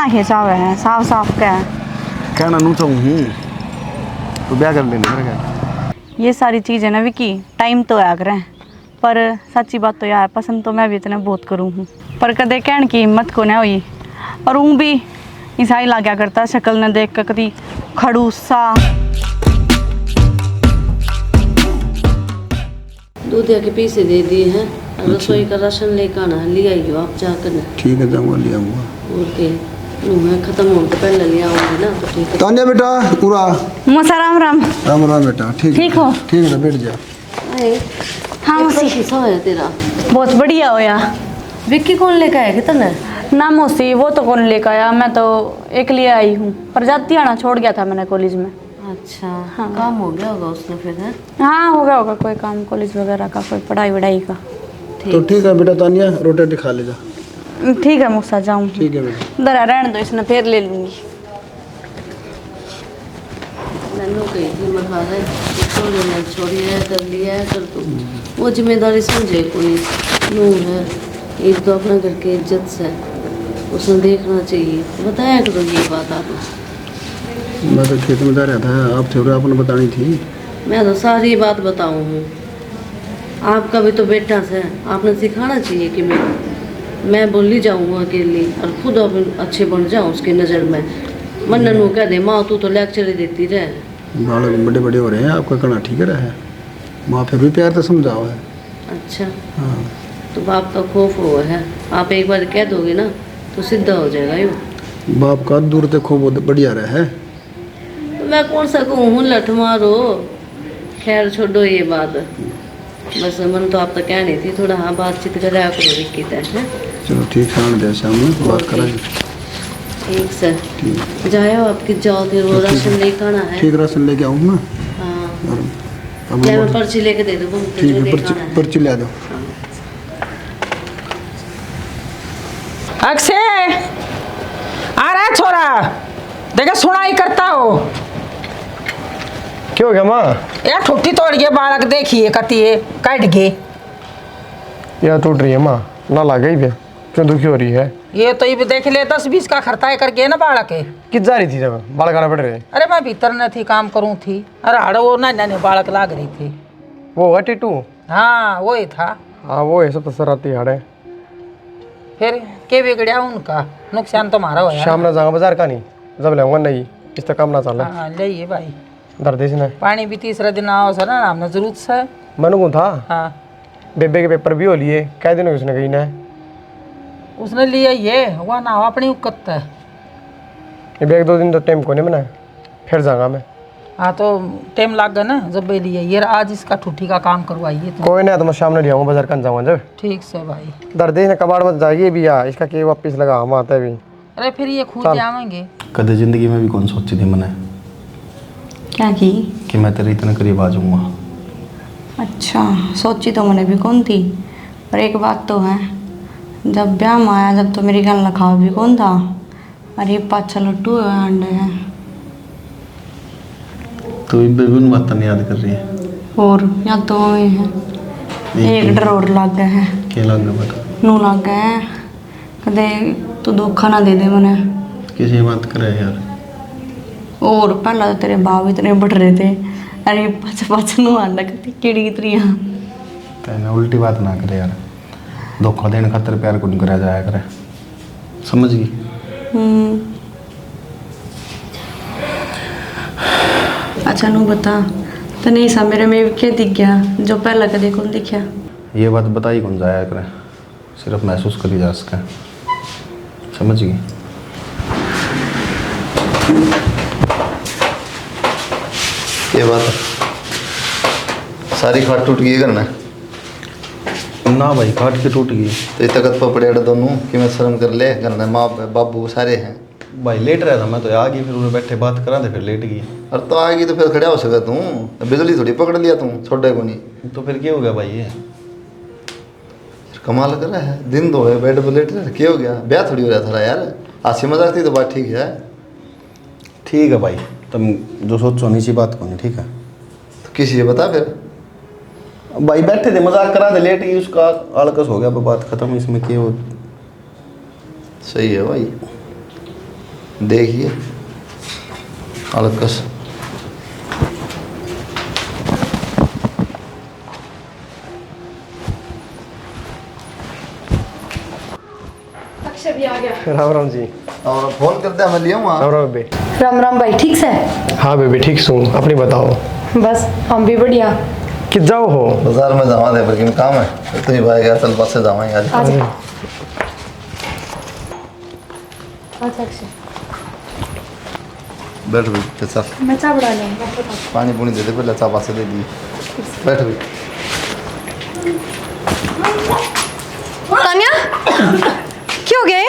कहना खिंचावे है साफ साफ कह कहना नू चाहूँ तो ब्याह कर लेना मेरा क्या। ये सारी चीज़ है ना विकी टाइम तो आया करें पर सच्ची बात तो यह है पसंद तो मैं भी इतने बहुत करूँ हूँ पर कदे कहने की हिम्मत को ना हुई और ऊँ भी ईसाई ला गया करता शक्ल न देख कर कभी खड़ूसा। दूध के पैसे दे दिए हैं रसोई का राशन लेकर आना है ले आइयो आप जाकर। ठीक है जाऊँगा ले आऊँगा। और के मैं खत्म होने तो पहले ले आऊँगी ना तो ठीक है। तान्या बेटा पूरा मौसा राम राम। राम राम बेटा ठीक हो ठीक है बैठ जा। हाँ मौसी कैसा है तेरा? बहुत बढ़िया हो यार। विक्की कौन लेकर आया कितना? ना मौसी वो तो कौन लेकर आया मैं तो एक लिए आई हूँ पर जाती आना छोड़ गया था मैंने कॉलेज में। अच्छा हाँ। काम हो गया होगा उसने फिर है? हाँ होगा कोई काम कॉलेज वगैरह का कोई पढ़ाई वढ़ाई का। तो ठीक है बेटा तान्या रोटी खा ले जा। ठीक है मौसा जाऊँ। ठीक है बेटा दरा रहने दो इसने फिर ले लूँगी। नन्नू कही थी मखा है छोड़ी है कर लिया है कर तू वो जिम्मेदारी समझे कोई नू है एक तो अपना घर की इज्जत से उसने देखना चाहिए बताया करो ये बात आप। मैं तो खेत में जा रहा था आप थे आपने बतानी थी। मैं तो सारी बात बताऊँ हूँ आपका भी तो बेटा है आपने सिखाना चाहिए कि मैं बोली जाऊँ अकेली और खुद अच्छे बन जाऊँ उसकी नज़र में। मन नन्नू कह दे माँ तू तो लेक्चर ही देती रहे। बालक बड़े बड़े हो रहे हैं आपका कहना ठीक है माँ फिर भी प्यार तो समझाओ है। अच्छा हाँ तो बाप का खौफ हुआ है आप एक बार कह दोगे ना तो सीधा हो जाएगा यो। बाप का दूर तक खूब बढ़िया रहे। तो मैं कौन सा कहूँ लठ मारो खैर छोड़ो ये बात बस मन तो आप तो कहनी थी थोड़ा हाँ बातचीत कराया करो विक्की तय है। चलो ठीक शाम दे शाम में बात करेंगे। ठीक सर जाओ आपकी जाओ फिर वो राशन लेकर आना है। ठीक राशन लेके आऊँ ना। हाँ अब मैं पर्ची लेके दे दूँ ठीक है पर्ची ले दो। अक्षय आ रहा है छोरा देखा सुनाई करता हो। क्यों हो गया माँ? यार ठुट्टी तोड़ गया बालक देखिए कती है कट गए। यार टूट रही है माँ ना ला गई भी क्यों दुखी हो रही है? ये तो ये देख ले 10-20 का खर्चा कर गए ना बालक के। किस जा रही थी जब बालक आना पड़ रहे? अरे मैं भीतर न थी काम करूँ थी अरे हाड़ वो ना बालक लाग रही थी। वो हुआ टीटू? हाँ वही था। हाँ वो है सब तो शरारती हाड़ है। फिर के बिगड़िया उनका नुकसान तो हमारा हुआ। शाम ना जाऊंगा बाजार का नहीं जब लेऊंगा नहीं इस तक काम ना चला। हाँ ले भाई दर्द इसने पानी भी तीसरा दिन आओ सर ना हमने जरूरत से। मैंने कौन था हाँ बेबे के पेपर भी हो लिए कै दिन उसने कही ना उसने लिया ये वह ना हो अपनी उकत है। ये एक दो दिन तो टाइम को नहीं बनाया फिर जाऊंगा मैं। हाँ तो टाइम लग गया ना जब ले लिए ये आज इसका ठुट्टी का काम करवाइए तो। कोई नहीं तो मैं शाम में ले आऊंगा बाजार का जाऊंगा जब। ठीक से भाई दर्द इसने कबाड़ मत जाइए भी यार इसका के वापिस लगा हम आता है भी। अरे फिर ये खुद जाएंगे। कदे जिंदगी में भी कौन सोची थी मैंने क्या की कि मैं तेरे इतने करीब आ जाऊंगा। अच्छा सोची तो मैंने भी कौन थी पर एक बात तो है जब ब्याह में आया जब तो मेरी गल लखाव भी कौन था। अरे पाछा लट्टू अंडे हैं तो बेबी बात नहीं याद कर रही है और या तो है एक डर और लग गया है। क्या लग गया बेटा? नू लग गया है कदे तू धोखा ना दे दे मैंने। किसी बात करे यार? और पहला तो तेरे बाप इतने बढ़ रहे थे अरे पच नू आंदा किड़ी त्रिया तेने उल्टी बात ना करे यार। धोखा देने खातर प्यार को नहीं करा जाया करे समझ गई? अच्छा नू बता तने ऐसा मेरे में क्या दिख गया जो पहला कदे कौन दिखा? ये बात बताई कौन जाया करे सिर्फ महसूस करी जा सके समझ गई? ये बात सारी खाट टूट गई करना ना भाई खाट के टूट गई तो तकत पर पड़े दोनों कि मैं शर्म कर ले करना माँ बाबू सारे हैं भाई लेट रहा था मैं तो आ गई फिर उन्हें बैठे बात करा थे फिर लेट गई। और तो आ गई तो फिर खड़ा हो सका तू बिजली थोड़ी पकड़ लिया तू छोटे को नहीं तो फिर क्या हो गया भाई? ये कमाल कर रहा है दिन दो है बेड पर लेट रहा क्या हो गया? ब्याह थोड़ी हो रहा था यार हंसी मजाक थी तो बात ठीक है। ठीक है भाई तुम जो सोचो नीची बात को नहीं ठीक है तो किसी से बता फिर भाई बैठे थे मजाक करा थे लेट गई उसका आलकस हो गया बात खत्म इसमें क्या हो। सही है भाई देखिए अलकस राम राम जी। और फोन करते हैं मैं लिया हूँ राम राम बेबे। राम राम भाई, ठीक से? हाँ बेबे ठीक हूँ, अपनी बताओ। बस हम भी बढ़िया। कि जाओ हो? बाजार में जावा दे पर काम है तो ही भाई गया चल बस से जावाएंगे आज। आजा। अच्छा अच्छा। बैठ भी तो चल मैं चाय बना लूँगा। पानी पुनी दे दे पहले चापा से दे दिए। बैठ भी तानिया क्यों गए?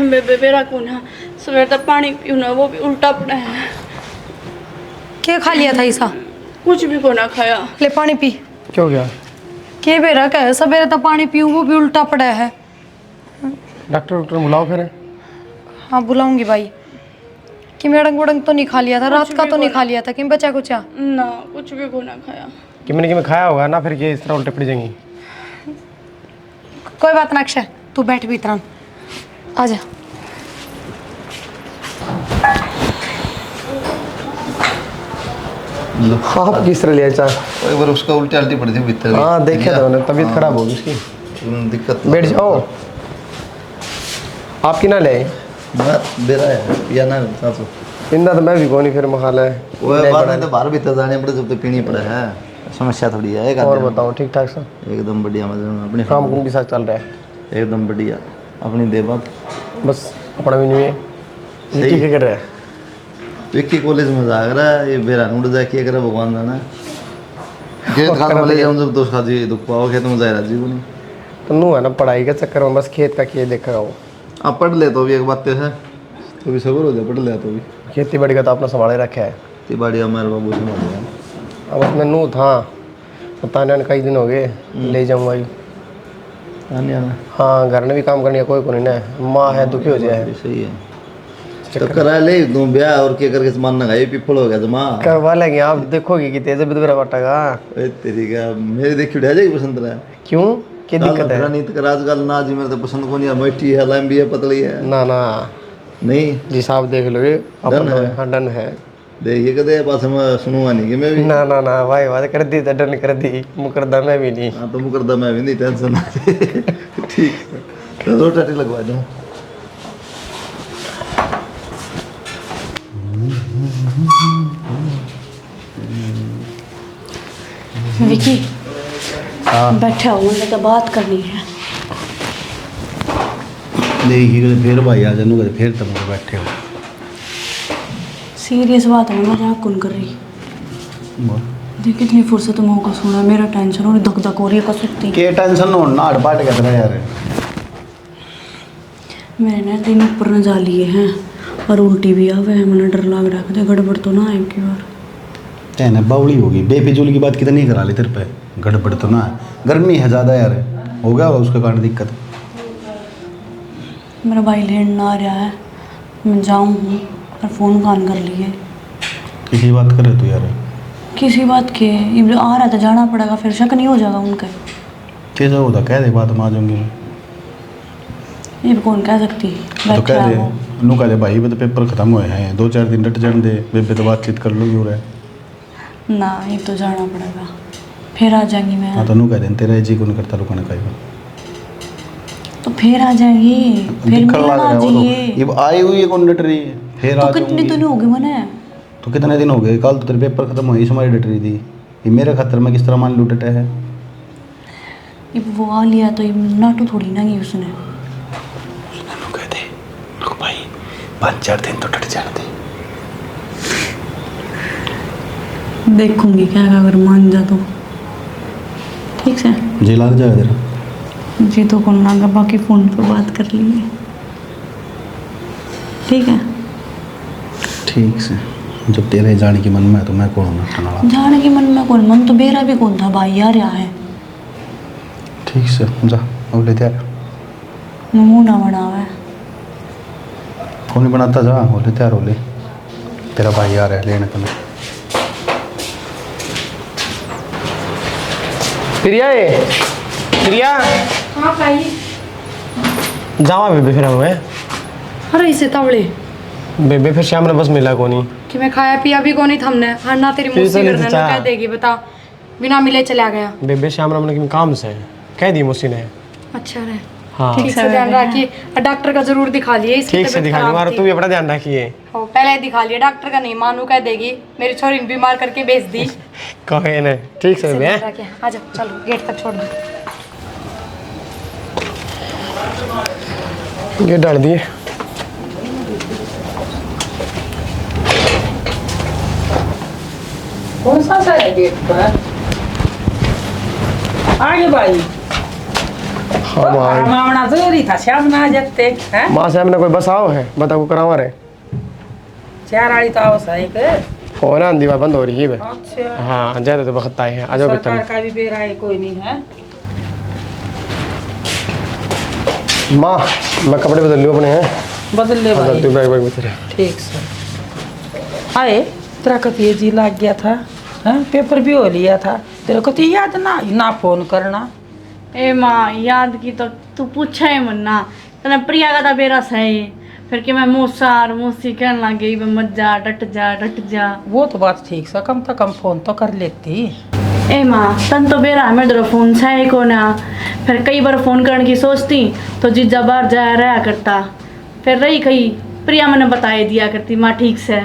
बेबे मेरा कौन है, सवेर तक पानी पीऊ ना वो भी उल्टा पड़ा है। क्या खा लिया था ईसा? कुछ भी को ना खाया। ले पानी पी। क्यों गया? के बेरा का है, सवेरे तो पानी पीऊँ वो भी उल्टा पड़ा है। डॉक्टर बुलाओ फिर। हाँ बुलाऊंगी भाई। कि मेडंग वडंग तो नहीं खा लिया था, रात का तो नहीं खा लिया था कि बचा कुछ? ना कुछ भी को ना खाया। कि मैंने खाया होगा ना, फिर ये इस तरह उल्टे पड़ जाएंगी। कोई बात ना अक्षय, तू बैठ भी इतना। आजा। आप किस तरह लिया चाय? एक बार उसका उल्टी अल्टी पड़ी थी भीतर। हाँ देखा था मैंने, तबीयत खराब होगी उसकी। दिक्कत बैठ जाओ। आपकी ना ले मैं दे रहा है या ना सासू इंदा तो मैं भी कौन फिर मखाला है। वो बात नहीं तो बाहर भीतर जाने पड़े जब तो पीनी पड़े है समस्या थोड़ी है। एक और आदमी- बताओ ठीक ठाक सब? एकदम बढ़िया मजे में अपने काम कुम के साथ चल रहा है? एकदम बढ़िया अपनी दे बात। बस अपना भी नहीं है। सही। ये क्या कर रहा है? विक्की कॉलेज में जाग रहा है ये बेरा उड़ जा के करे भगवान जाना। खेत खात में ले जाऊं जब दोस्त खाती दुख पाओ खेत में जाए राजी नहीं। तो नू है ना पढ़ाई के चक्कर में बस खेत का खेत देख रहा हूँ। आप पढ़ ले तो भी एक बात है तो भी सबर हो जाए पढ़ ले तो भी खेती बाड़ी का तो अपना संभाले रखा है। खेती बाड़ी हमारे बाबू से मार दिया। अब उसमें नू था तान्या ने कई दिन हो गए ले जाऊँ भाई। तान्या ना हाँ घर में भी काम करनी है कोई को नहीं ना, माँ है दुखी हो जाए। सही है तो करा ले तुम ब्याह और क्या करके सामान ना खाई पिफल हो गया जमा करवा लेंगे। आप देखोगे कि तेज बिदबरा बटेगा। तेरी का मेरी देखी उठा जाएगी पसंद रहा क्यों क्या दिक्कत है? नहीं तो आजकल ना जी मेरे तो पसंद को नहीं है मोटी है लंबी है पतली है ना ना नहीं जी साहब देख लो ये अपन है? हाँ डन है। देखिए कदे पास मैं सुनूंगा नहीं कि मैं भी ना ना ना भाई बात कर दी तो डन कर दी मुकरदा मैं भी नहीं। हाँ तो मुकरदा मैं भी नहीं टेंशन ना ठीक है तो टाटी लगवा दूँ। विकी बैठा हूँ, मुझे तो बात करनी है। देखिए फिर भाई आ जानू फिर तुम बैठे हो। सीरियस बात है, मजाक कौन कर रही। देख कितनी फुर्सत में होगा सुना, मेरा टेंशन हो रही, धक धक हो रही है कसुत्ती। के टेंशन हो ना हटपाट कर रहा यार। मेरे ना दिन ऊपर न जा लिए हैं और उल्टी भी आवे है, मुझे डर लग रहा है गड़बड़ तो ना आए की बार। तेने बावली होगी बेफिजूल की बात कितनी करा ली तेरे पे। गड़बड़ तो ना है, गर्मी है ज़्यादा यार, हो गया उसके कारण दिक्कत। मेरा भाई लेन ना आ रहा है, मैं जाऊँ और फ़ोन कान कर लिए। किसी बात करे तू यार? किसी बात के ये आ रहा था जाना पड़ेगा, फिर शक नहीं हो जाएगा उनका। कैसा होता कह दे बात, मैं आ जाऊंगी। ये भी कौन कह सकती तो कह दे नू कह दे भाई तो पेपर खत्म हुए हैं 2-4 दिन डट जाने दे, बेबे तो बातचीत कर लो क्यों रहे ना, ये तो जाना पड़ेगा, फिर आ जाएंगी मैं। हाँ तो नू कह दे तेरा जी कौन करता रुकने का। तो फिर आ जाएंगी, फिर मिलना आ जाइए। ये आई हुई है कौन डट रही है? फिर तो आ कितने दिन हो गए मैंने? तो कितने दिन हो गए? कल तो तेरे पेपर खत्म हुए हमारी डट रही थी। ये मेरे खतर में किस तरह मान लू डटे है? ये वो आ लिया तो ये नाटू थोड़ी ना की उसने। कह दे रुक भाई 5-4 दिन तो डट जाने दे। देखूंगी क्या अगर मान जा तो ठीक से। जी लग जाएगा तेरा जी तो कौन लागा, बाकी फ़ोन पे बात कर लेंगे ठीक है। ठीक से जब तेरे जाने की मन में है तो मैं कौन हूँ नाटन जाने की मन में कौन, मन तो बेरा भी कौन था भाई आ रहा है। ठीक से जा अब ले तैयार मुँह ना बनावा है। फोन ही बनाता जा, हो ले तैयार हो ले, तेरा भाई आ रहा है लेने को। प्रिया है प्रिया। हाँ भाई। जावा बेबे फिर हमें। अरे इसे तवड़े बेबे फिर शाम ने बस मिला को नहीं। कि मैं खाया पिया भी को नहीं थमने हर ना तेरी फिर मुझसे से नहीं करने सोचा। कह देगी बता बिना मिले चला गया। बेबे शाम ने अपने काम से कह दी मुझसे ने। अच्छा रहे हाँ ठीक से ध्यान रखिए और डॉक्टर का जरूर दिखा लिए इसकी ठीक से तबीयत दिखा खराब दूंगा और थी। तू भी अपना ध्यान रखिए। हो पहले दिखा लिया डॉक्टर का नहीं मानू कह देगी मेरी छोरी ने बीमार करके भेज दी। कहे ना ठीक से बेबे। ध्यान रखिए आ जाओ चलो गेट तक छोड़ दो। ये डाल दिए। कौन सा है गेट पर? आगे भाई हाँ माँ मामना जरूरी था, शाम ना आ जाते हैं। माँ से हमने कोई बस आओ है बता को करावा रहे। चार आड़ी तो आवश्यक है के? फोन आंधी बार बंद हो रही है बे। अच्छा हाँ ज्यादा तो वक्त आए हैं आ जाओ सरकार भीतर। का भी बेरा है कोई नहीं है। माँ मैं कपड़े बदल लूँ अपने हैं। बदल ले बदल भाई। तू बैग बैग भीतर। ठीक सर। आए तेरा कति जी लग गया था, हैं? पेपर भी हो लिया था, तेरे को तो याद ना फोन करना। ए माँ याद की तो तू पूछा है मन्ना तने प्रिया का बेरा सही फिर कि मैं मोसार मोसी कहने लग गई मत जा डट जा। वो तो बात ठीक सा, कम से कम फोन तो कर लेती। ए माँ तन तो बेरा है मेरे फोन है को ना फिर कई बार फोन करने की सोचती तो जीजा बाहर जाया रहा करता फिर रही कहीं प्रिया मैंने बताई दिया करती माँ ठीक से।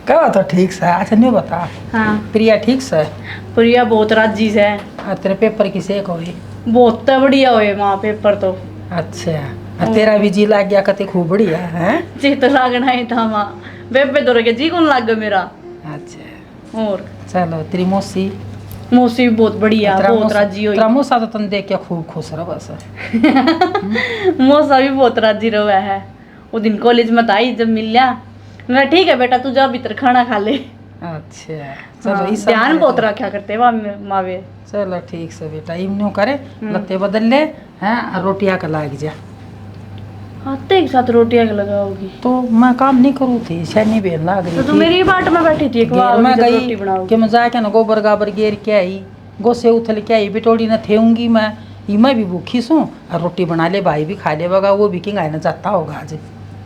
कहो तो ठीक सा। अच्छा नहीं बता, हाँ प्रिया ठीक से? प्रिया बहुत राजी से तेरे पेपर की सेक हुई? बहुत बढ़िया हुए माँ पेपर तो। अच्छा तेरा भी जी लग गया कते खूब बढ़िया है। जी तो लागना ही था माँ बेबे तो रह जी कौन लग गया मेरा। अच्छा और चलो तेरी मौसी मौसी भी बहुत बढ़िया बहुत राजी हुई। तेरा मौसा तो तन देख के खूब खुश रहा बस। मौसा भी बहुत राजी रहा है। वो दिन कॉलेज में आई जब मिल लिया मैं ठीक है बेटा तू जा भीतर खाना खा ले। अच्छा चलो हाँ, इस ध्यान बहुत रखा करते मावे। चलो ठीक से बेटा इमनू करे लत्ते बदल ले हैं और रोटियां का लाग जा। आते एक साथ रोटियां लगाओगी तो मैं काम नहीं करूँ थी, शनि बेन लाग रही तो तू थी। मेरी बाट में बैठी थी एक घेर बार में जब गई रोटी बनाओगी। कि मैं जाके ना गोबर गाबर गेर के आई, गोसे उथल के आई, बिटोड़ी न थेऊंगी मैं भी भूखी सूँ और रोटी बना ले, भाई भी खा लेगा, वो भी किंग ना जाता होगा आज।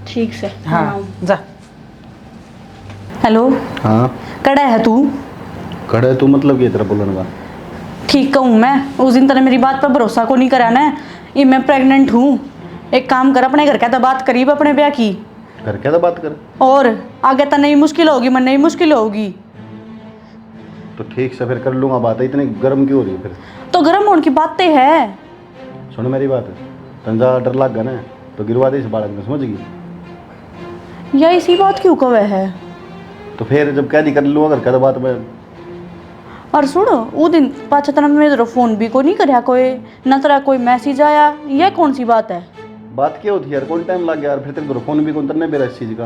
ठीक से हाँ जा। हेलो हाँ कड़ा है तू? खड़े तू मतलब ये तेरा बोलने का ठीक कहूँ मैं उस दिन तेने मेरी बात पर भरोसा को नहीं करा ना ये मैं प्रेग्नेंट हूँ। एक काम कर अपने घर का तो बात करीब अपने ब्याह की घर क्या तो बात कर। और आगे तो नहीं मुश्किल होगी मन नहीं मुश्किल होगी तो ठीक से फिर कर लूँगा बात। इतनी गर्म क्यों हो रही है फिर? तो गर्म होने की बातें है। सुन मेरी बात तंजा डर लग गया ना तो गिरवा दे इस बालक में, समझ गई? या इसी बात क्यों कवे है? तो फिर जब कह दी कर लूँगा घर का तो बात में। और सुनो वो दिन पाछा तना मेरे फोन भी को नहीं करया कोई न तेरा कोई मैसेज आया ये कौन सी बात है? बात क्या होती है यार? कौन टाइम लग गया यार? फिर तेरे फोन भी कौन तरने मेरा इस चीज़ का।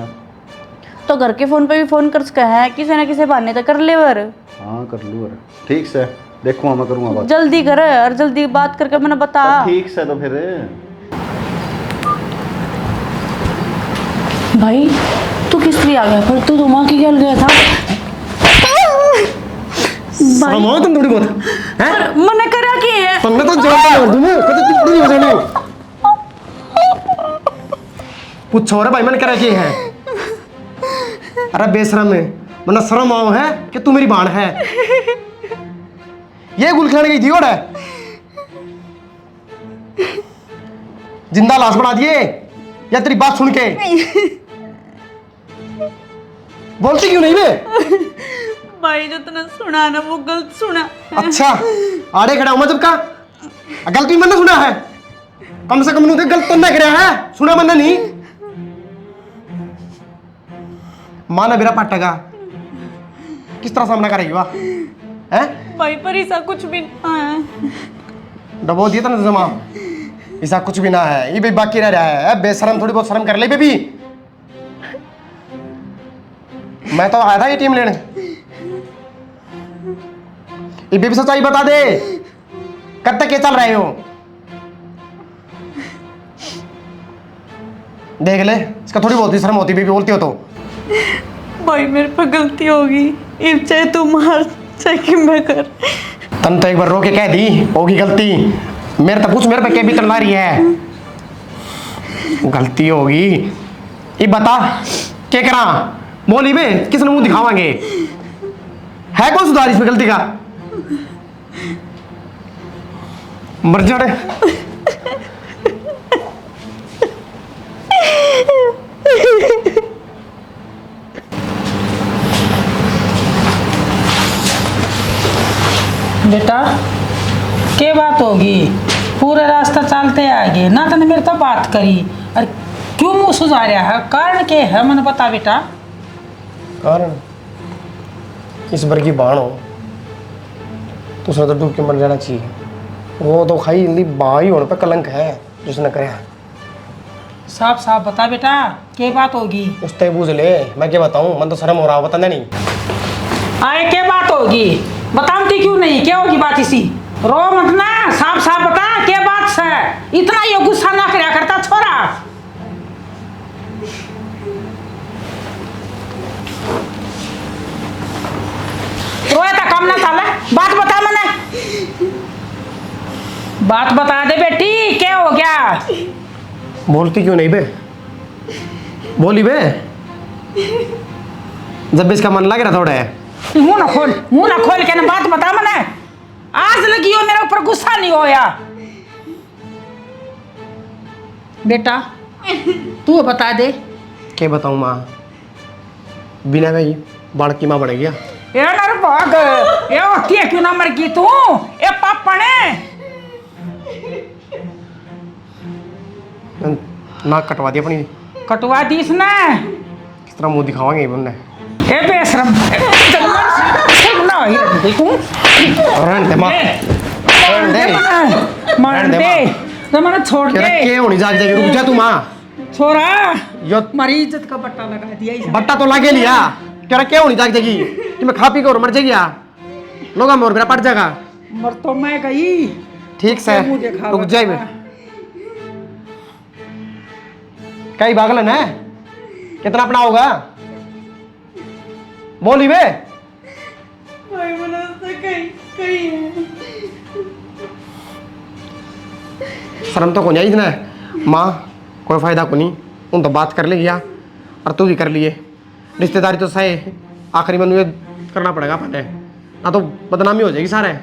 तो घर के फोन पे भी फोन कर सका है किसी न किसी बहाने तो कर ले वर। हाँ कर लूँ यार ठीक से देखूँगा मैं करूँगा बात। जल्दी कर और जल्दी बात करके मैंने बता। ठीक से तो फिर भाई तू किस लिए आ गया पर तू तो माँ की गल गया था। सामो तुम थोड़ी बहुत हैं। पर मने करा की है तुमने तो जानता नहीं तुम कते टिप्पणी हो जाने। पूछो रे भाई मैंने क्या किया है? अरे बेशरम है मना शर्म आओ है कि तू मेरी बाण है। ये गुल खाने गई थी और है जिंदा लाश बना दिए या तेरी बात सुन के बोलती क्यों नहीं बे? भाई जो तूने सुना ना वो गलत सुना। अच्छा आड़े खड़ा हूं मैं जब का गलती मैंने सुना है कम से कम नू गलत तो नहीं कराया है सुना मैंने नहीं। माना मेरा पटका किस तरह सामना करेगी वाह हैं? भाई पर ऐसा कुछ भी ना है। डबो दिया था ना जमा ऐसा कुछ भी ना है। ये भी बाकी रह रहा है बेशरम थोड़ी बहुत शर्म कर ले बेबी। मैं तो आया था ये टीम लेने। ये बेबी सच्चाई बता दे कब तक ये चल रहे हो? देख ले इसका थोड़ी बहुत ही शर्म होती बेबी बोलती हो तो। भाई मेरे पर गलती होगी इब चाहे तू मार चाहे कि मैं कर। तन तो एक बार रो के कह दी होगी गलती। मेरे तो पूछ मेरे पे क्या भी तलवारी है। गलती होगी ये बता क्या करा बोली में किसने मुंह दिखावांगे है कौन सुधार इसमें गलती का मर जा रे बेटा क्या बात होगी पूरे रास्ता चलते आगे ना तने मेरे तो बात करी अरे क्यों मुँह सुझा रहा है कारण क्या है मैंने बता बेटा कारण इस बार की बाण हो दूसरा तो डूब के मर जाना चाहिए वो तो खाई जल्दी भाई होने पर कलंक है जिसने कराया साफ साफ बता बेटा क्या बात होगी उस तय बूझ ले मैं क्या बताऊं मन तो शर्म हो रहा हो बताना नहीं आए क्या बात होगी बताती क्यों नहीं क्या होगी बात इसी रो मत ना साफ साफ बता क्या बात है इतना ये गुस्सा ना करया करता छोरा रोया था काम ना चाले बात बता मैंने बात बता दे बेटी क्या हो गया बोलती क्यों नहीं बे बोली बे जब भी इसका मन लग रहा थोड़ा है मुंह ना खोल के ना बात बता मैंने आज लगी हो मेरे ऊपर गुस्सा नहीं होया बेटा तू बता दे क्या बताऊं माँ बिना भाई बाढ़ की माँ बढ़ गया ये नर भाग ये होती है क्यों ना मर गई तू ये पापा ने नाक कटवा दी अपनी कटवा दी इसने किस तरह मुंह दिखावांगे उनने ए बेशरम ना ही रही तू रहने दे माँ रहने दे मार दे तो मैंने छोड़ क्या दे क्या होनी जाग जाएगी रुक जा तू माँ छोरा यो हमारी इज्जत का बट्टा लगा दिया इसने बट्टा तो लागे लिया क्या होनी जाग जाएगी कि मैं खा पी के और मर जाएगी लोग मोर मेरा पड़ जाएगा मर तो मैं गई ठीक से मुंह देखा रुक जाए मैं कई पागलन है कितना अपना होगा बोली बे शर्म तो को नहीं इतना माँ कोई फायदा को नहीं उन तो बात कर लिया और तू भी कर लिए रिश्तेदारी तो सही आखिरी में ये करना पड़ेगा पहले ना तो बदनामी हो जाएगी सारे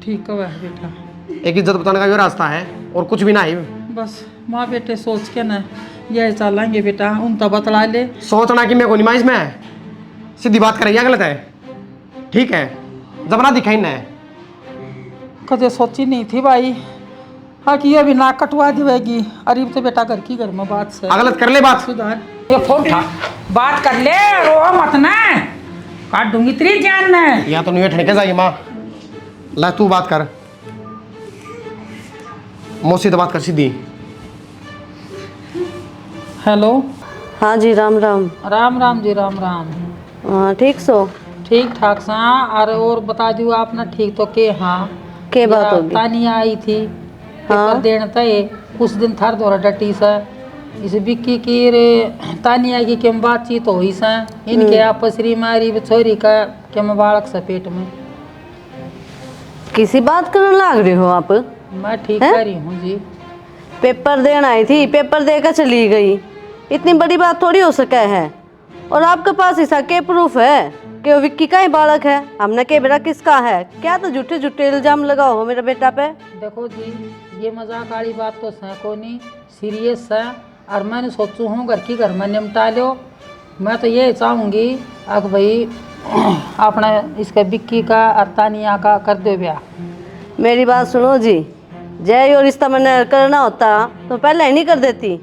ठीक है बेटा एक इज्जत बताने का ये रास्ता है और कुछ भी ना है बस माँ बेटे सोच के ना ये चलेंगे बेटा उन तो बतला ले सोचना कि मैं को निमाइश में सीधी बात करेगी गलत है ठीक है जबना दिखाई ना कदे सोची नहीं थी भाई हाँ कि ये भी नाक कटवा देगी अरे तो बेटा घर की घर में बात से गलत कर ले बात सुधार ये फोन उठा बात कर ले रो मत ना काट दूंगी तेरी जान ने या तो नहीं ठनके जाएगी माँ ला तू बात कर मौसी तो बात कर सीधी हेलो हाँ जी राम राम राम राम जी राम राम हाँ ठीक सो ठीक ठाक सा अरे और बता दियो आपने ठीक तो के हाँ के बात होगी तानिया आई थी पेपर देने तय कुछ दिन थार दौरा डटी सा इस बिक्की की रे तानिया की केम बातचीत हो ही सा इनके आपस री मारी छोरी का केम बालक सा पेट में किसी बात करने लाग रही हो आप मैं ठीक कर रही हूँ जी पेपर देने आई थी पेपर देकर चली गई इतनी बड़ी बात थोड़ी हो सके है और आपके पास ऐसा क्या प्रूफ है कि वो विक्की का ही बालक है हमने के बेटा किसका है क्या तो झूठे झूठे इल्जाम लगाओ हो मेरे बेटा पे देखो जी ये मजाक वाली बात तो है को नहीं सीरियस है और मैंने सोचू हूँ घर की घर में निपटा लो मैं तो ये चाहूँगी अब भाई अपना इसका बिक्की का और तानिया का कर दो ब्याह मेरी बात सुनो जी जय यो रिश्ता मैंने करना होता तो पहले ही नहीं कर देती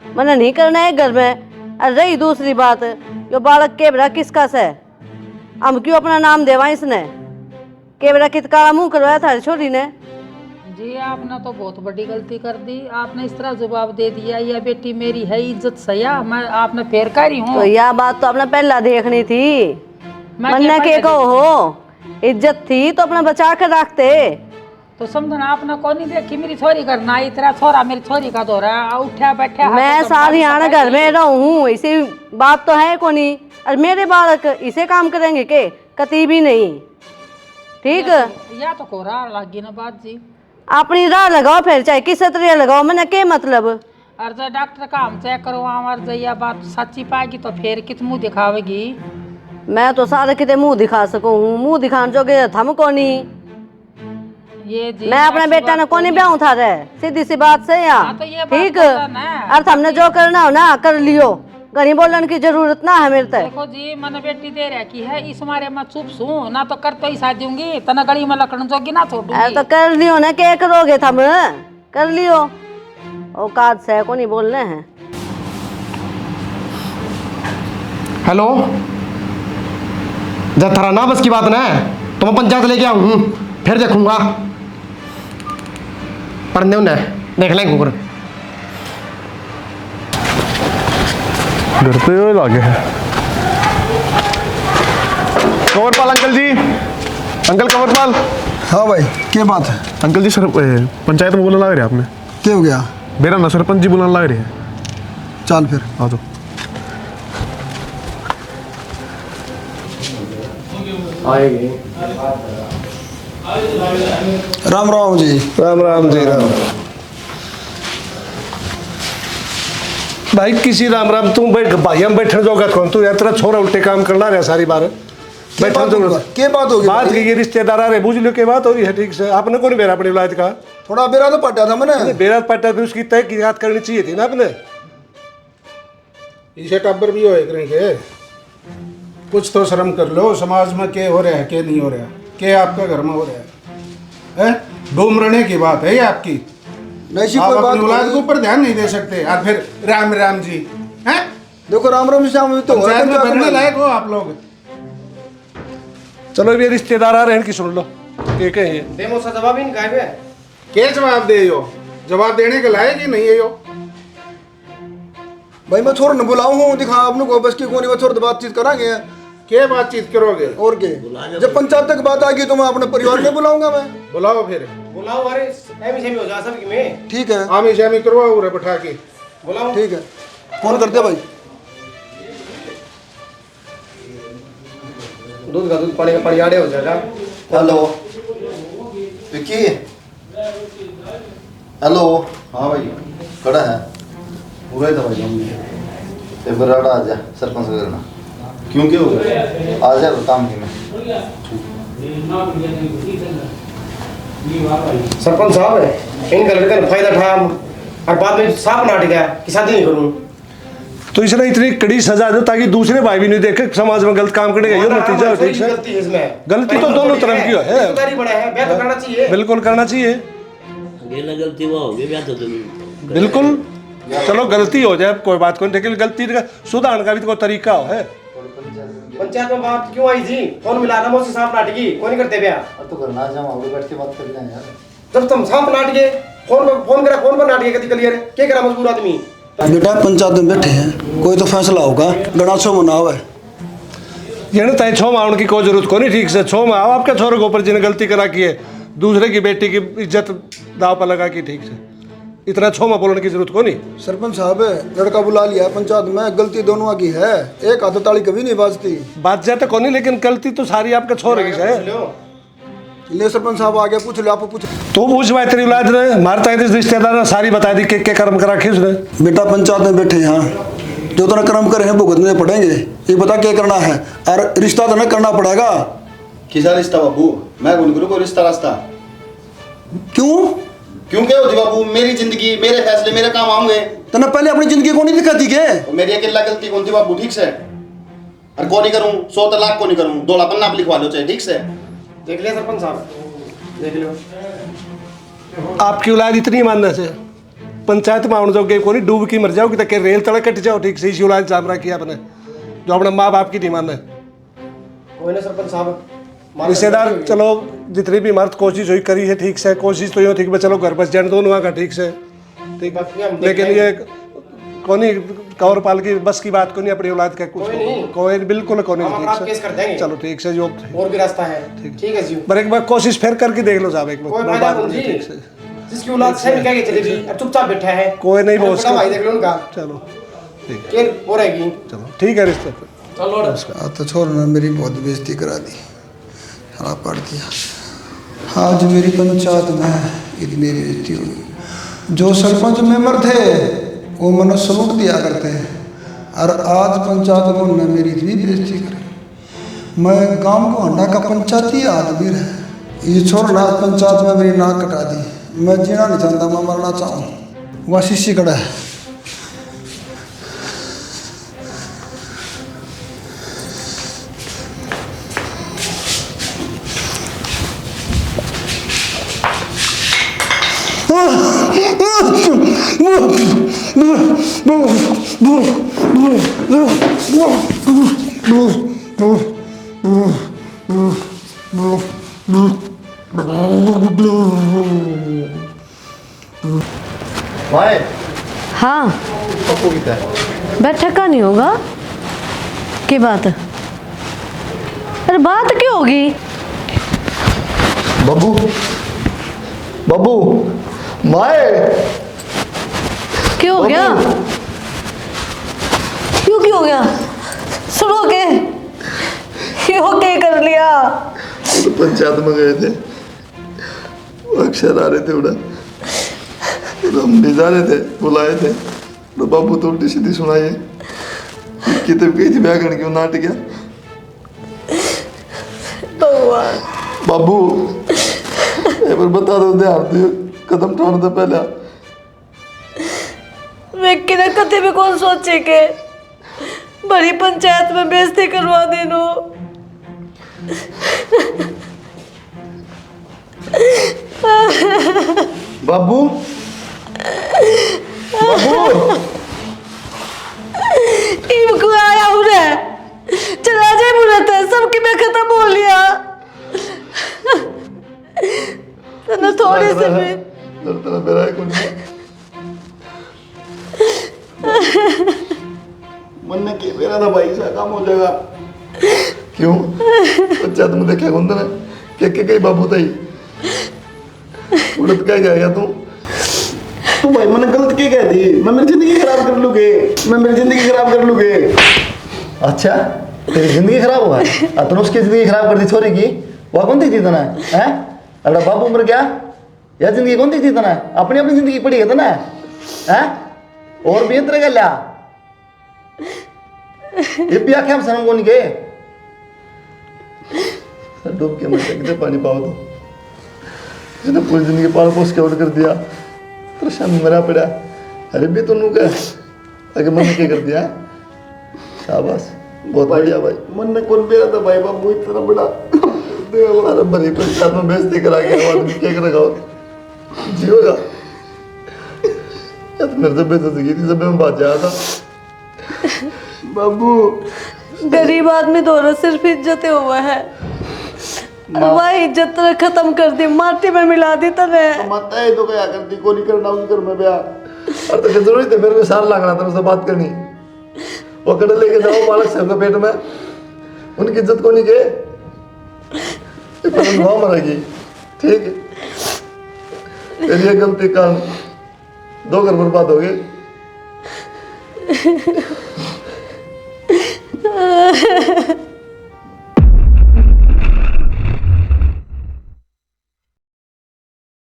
मैंने नहीं करना है घर में और रही दूसरी बात यो बालक के बेटा किसका से हम क्यों अपना नाम देवा इसने के बेटा कित काला मुंह करवाया था छोरी ने जी आपने तो बहुत बड़ी गलती कर दी आपने इस तरह जवाब दे दिया या बेटी मेरी है इज्जत सया मैं आपने फेर करी हूँ तो यह बात तो अपना पहला देखनी थी मन्ना के कहो हो इज्जत थी तो अपना बचा कर रखते तो समझना आपने कौन नहीं देखी मेरी छोरी करना तेरा छोरा मेरी छोरी का दौरा उठा बैठा मैं सारी आना घर में रहूँ इसी बात तो है कोनी और मेरे बालक इसे काम करेंगे के कती भी नहीं ठीक या तो कोरा लगी ना बात जी अपनी राह लगाओ फिर चाहे किस तरह लगाओ मैंने के मतलब और जब डॉक्टर का हम चेक करवा और जब यह बात सच्ची पाएगी तो फिर कित मुँह दिखावेगी। मैं तो सारे कितने मुंह दिखा सकूं हूँ, मुंह दिखाने जोगे थम को नहीं। ये जी मैं अपने बेटा ने कोनी ब्याह था रे, सीधी सी बात से हाँ, यहाँ तो ये बात ठीक। पता ना। और हमने जो करना हो ना कर लियो, घड़ी बोलने की जरूरत ना है मेरे तक। देखो जी मन बेटी दे रखी है इस मारे मैं चुप सू ना तो कर तो ही शादी दूंगी तना गली में लकड़न जोगी ना छोड़ूंगी। तो कर लियो ना, क्या करोगे थम, कर लियो, औकात से को नहीं बोलने हैं। हेलो, जब थारा ना बस की बात ना तो मैं पंचायत लेके आऊँ, फिर देखूंगा। पर नहीं देख लेंगे ऊपर। घर पे वो लागे है। कंवरपाल अंकल जी, अंकल कंवरपाल। हाँ भाई, क्या बात है? अंकल जी सर पंचायत में बोलने लग रहे आपने। क्या हो गया? मेरा ना सरपंच जी बुलाने लग रहे हैं। चल फिर आ जाओ। राम राम जी। राम राम जी राम। भाई किसी राम राम तुम बैठ भाई, हम बैठने जोगा कौन तू यार, तेरा छोरा उल्टे काम करना रहा सारी बार। क्या बात होगी? बात की ये रिश्तेदार आ रहे बुझ लो के बात हो रही है ठीक से। आपने कौन बेरा अपनी औलाद का? थोड़ा बेरा तो पटा था मैंने। बेरा पट्टा फिर उसकी तय की बात करनी चाहिए थी ना आपने। इसे टब्बर भी होए करेंगे, कुछ तो शर्म कर लो। समाज में क्या हो रहा है क्या नहीं हो रहा, क्या आपका घर में हो रहा है? डूम रहने की बात है ये आपकी। नहीं आप कोई बात अपनी औलाद के नहीं। ऊपर ध्यान नहीं दे सकते और फिर राम राम जी हैं? देखो राम राम श्याम तो पंचायत में बैठने लायक हो आप लोग। चलो ये रिश्तेदार आ रहे हैं कि सुन लो के कहे जवाब ही नहीं खाए। क्या जवाब दे हो? जवाब देने के लायक ही नहीं है यो। भाई मैं छोड़ न बुलाऊं हूँ, दिखा आपने को बस की कोनी वो छोड़ बातचीत करांगे। क्या बातचीत करोगे? और के जब पंचायत तक बात आ गई तो मैं अपने परिवार में बुलाऊंगा। मैं बुलाओ फिर, बुलाओ। अरे सेमी हो जा सब में। ठीक है, आमी शामी करवाओ रे बैठा के। बुलाओ। ठीक है, फोन कर दे भाई। दूध का दूध, पानी का पानी आड़े हो जाएगा। हेलो विक्की। हेलो। हाँ भाई खड़ा है पूरा ही था भाई। हम बराड़ा आ जा सरपंच करना। क्यों क्या हो गया? आ जा काम की मैं। सरपंच साहब है इन लड़के ने फायदा उठाया और बाद में साफ नाट गया कि शादी नहीं करूँ। तो इसलिए इतनी कड़ी सजा दो ताकि दूसरे भाई भी नहीं देखे समाज में गलत काम करेगा। ये नतीजा ठीक है। गलती है इसमें। गलती तो दोनों तरफ की है। रिश्तेदारी बड़ा है, ब्याह तो करना चाहिए। बिल्कुल करना चाहिए। गलती वो होगी ब्याह तो बिल्कुल। चलो गलती हो जाए कोई बात नहीं, लेकिन गलती का सुधारने का भी तो कोई तरीका हो है। पंचायत में बात क्यों आई थी? फोन मिला था मुझसे सांप नाट की, कोई नहीं करते ब्याह। अब तो करना जाओ बैठ के बात कर लें यार। जब तुम सांप नाट के फोन पर नाट के कदी क्लियर क्या करा मजबूर आदमी। बेटा पंचायत में बैठे हैं, कोई तो फैसला होगा। गणाशो मनाओ है ये ना तय छो माउन की कोई जरूरत को नहीं। ठीक से छो माओ आपके छोरे के ऊपर जिन्हें गलती करा की है, दूसरे की बेटी की इज्जत दाव पर लगा की। ठीक से इतना छोमा बोलने की जरूरत को नहीं। सरपंच साहब लड़का बुला लिया पंचायत में, गलती दोनों की है। एक हाथ ताली कभी नहीं बाजती। बात जाता को नहीं, लेकिन गलती तो सारी आपके छोरे की है। ले सरपंच साहब आ गया, पूछ लो। आप पूछ तो पूछ भाई तेरी औलाद ने मारता है रिश्तेदार ने सारी बता दी के कर्म करा के उसने। बेटा पंचायत में बैठे यहाँ जो तो कर्म करे हैं भुगतने पड़ेंगे। ये बता क्या करना है, और रिश्ता तो न करना पड़ेगा। किसा रिश्ता बाबू? मैं कौन करूँ कोई रिश्ता रास्ता? क्यों क्यों क्या होती बाबू? मेरी जिंदगी मेरे फैसले मेरे काम आऊंगे। तो न पहले अपनी जिंदगी को नहीं दिखाती के? मेरी अकेला गलती कौन थी बाबू? ठीक से और को नहीं करूँ 100 तलाक को नहीं करूँ, 2 लाख पन्ना लिखवा लो चाहे। ठीक से देख लिया सरपंच साहब, देख लो। आपकी औलाद इतनी मानने से पंचायत में आने जाओगे को नहीं, डूब की मर जाओगी तो रेल तले कट जाओ। ठीक से इसी औलाद सामरा किया आपने जो अपने माँ बाप की नहीं मानना। कोई ना सरपंच साहब, रिश्तेदार चलो जितनी भी मर्द कोशिश हुई करी है। ठीक से कोशिश तो यूँ ठीक है चलो घर बस जाने दोनों का। ठीक से ठीक, लेकिन ये कौन कंवरपाल की बस की बात को नहीं, अपनी औलाद का कुछ कोई बिल्कुल को नहीं। ठीक से चलो ठीक से जो और भी रास्ता है। ठीक है जी, पर एक बार कोशिश फिर करके देख लो साहब। एक बार ठीक से जिसकी औलाद सही कह के चलेगी, अब चुपचाप बैठा है कोई नहीं बोल भाई, देख लो उनका। चलो ठीक है हो रहेगी। चलो ठीक है रिश्ते चलो तो छोड़ ना, मेरी बहुत बेइज्जती करा दी, खराब कर दिया। आज मेरी पंचायत में इतनी बेइज्जती हुई। जो सरपंच मेंबर थे वो मैंने सलूट दिया करते हैं। और आज पंचायत में उन्होंने मेरी इतनी बेइज्जती करी। मैं गांव को हंडा का पंचायती आदमी रहे, ये छोड़ ना पंचायत में मेरी नाक कटा दी। मैं जीना नहीं चाहता, मैं मरना चाहूँ। वह शीशी कड़ा है। भाई हाँ पप्पू कितना है? बैठा का नहीं होगा की बात? अरे बात क्यों होगी? बब्बू बब्बू माए क्यों हो गया? क्यों हो गया? सुनो के क्यों के कर लिया? तो पंचायत में गए थे, वो अक्षर आ रहे थे उड़ा, हम भी जा रहे थे, बुलाए थे तो बाबू तो उल्टी सीधी सुनाई कितने कही थी व्याकरण क्यों नाट गया। बाबू एक बार बता दो, ध्यान दो, कदम उठाने से पहले वेक्की ने कते भी कौन सोचे के बड़ी पंचायत में बेइज्जती करवा देनो। बाबू बाबू इनको आया हूँ रे, चला जाए मुरत है सबकी मैं खत्म हो लिया। तो थोड़े से भी तेरा मेरा है कौन मन ने के मेरा ना भाई सा काम हो जाएगा। क्यों पंचायत में देखा कौन ना के कई बाबू तई उड़त क्या गया तू? तू भाई मैंने गलत क्या कह दी? मैं मेरी जिंदगी खराब कर लूँगे, मैं मेरी जिंदगी खराब कर लूँगे। अच्छा तेरी जिंदगी खराब हुआ है? तूने उसकी जिंदगी खराब कर दी छोरी की, वह कौन थी तना है? अगला बाबू उम्र क्या या जिंदगी कौन थी तना? अपनी अपनी जिंदगी पड़ी है तना है और भी इतना गया ये भी आखे हम शर्म को नहीं गए डूब के मर कितने पानी पाओ तो जिसने पूरी जिंदगी पाल पोस के आउट कर दिया परेशान मरा पड़ा। अरे भी तो नूका अगर मन ने क्या कर दिया? शाबाश बहुत बढ़िया भाई। मन ने कौन बेरा था भाई बाबू इतना बड़ा अरे बड़ी पंचायत में बेइज्जती करा के आदमी क्या करेगा जियोगा या तो मेरे से बेइज्जती की थी जब मैं बात जाया था। बाबू गरीब आदमी दोनों सिर्फ इज्जत हुआ है, वह इज्जत खत्म कर दी, माटी में मिला दी तने। माता है तो क्या करती को नहीं करना उन घर में ब्याह और तो जरूरी थे मेरे को साल लगना था उससे बात करनी। वो कड़े लेके जाओ बालक सबके पेट में उनकी इज्जत को नहीं के पर मरेगी। ठीक है तेरी ये गलती कारण 2 घर बर्बाद हो गए।